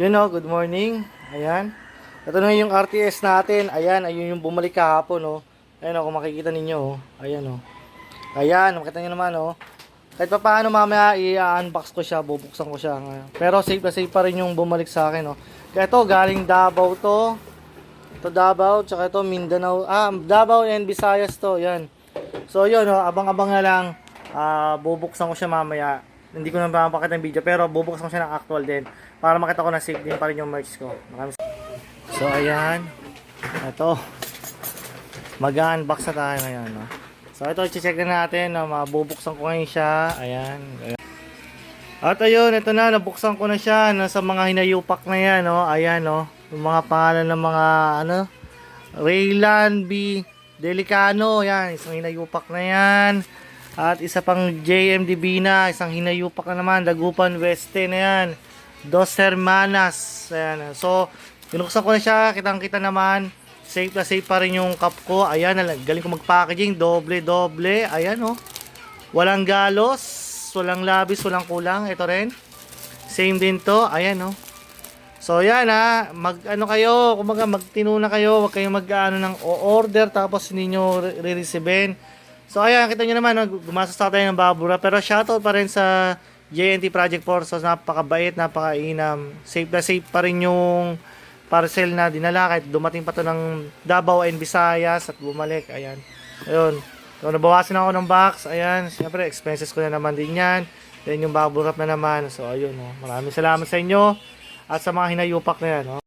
Yun o, good morning. Ayan. Ito na yung RTS natin. Ayan, ayun yung bumalik kahapon o. Ayan o, kung makikita ninyo o. Ayan o. Ayan, makita nyo naman o. Kahit pa paano mamaya i-unbox ko siya, bubuksan ko siya. Pero safe na safe pa rin yung bumalik sa akin o. Kaya ito, galing Davao to. Ito Davao, tsaka ito Mindanao. Davao and Visayas to. Ayan. So yun o, abang-abang na lang. Bubuksan ko siya mamaya. Hindi ko na mapakita yung video, pero bubuksan ko siya ng actual din para makita ko na safe din pa rin yung merch ko. So ayan, ito, mag-unbox na tayo ngayon, no? So ito, i-check na natin na mabubuksan ko ngayon siya. Ayan. At ayun, ito na, nabuksan ko na siya. Nasa mga hinayupak na yan, no? Ayan, no? Yung mga pangalan ng mga Raylan B. Delicano. Yan, isang hinayupak na yan. At isa pang JMDB na, isang hinayupak na naman, Dagupan Weste na yan. Dos Hermanas. Ayan. So, binuksan ko na siya, kitang-kita naman. Safe na safe pa rin yung cup ko. Ayan, galing ko mag-packaging, doble-doble. Ayan, oh. Walang galos, walang labis, walang kulang. Ito rin. Same din to. Ayan, oh. So, yan ha. Mag-ano kayo, kumaga magtinuna kayo. Huwag kayong mag-ano ng order tapos hindi nyo re-receivein. So ayan, kita nyo naman, gumastos tayo ng babura. Pero shoutout pa rin sa JNT Project Force. So, napakabait, napakainam. Safe na safe pa rin yung parcel na dinala. Kahit dumating pa to ng Davao and Visayas at bumalik. Ayan. Ayun. So, nabawasan ako ng box. Ayan. Siyempre, expenses ko na naman din yan. Then yung bubble wrap na naman. So ayun. Oh. Maraming salamat sa inyo. At sa mga hinayupak na yan. Oh.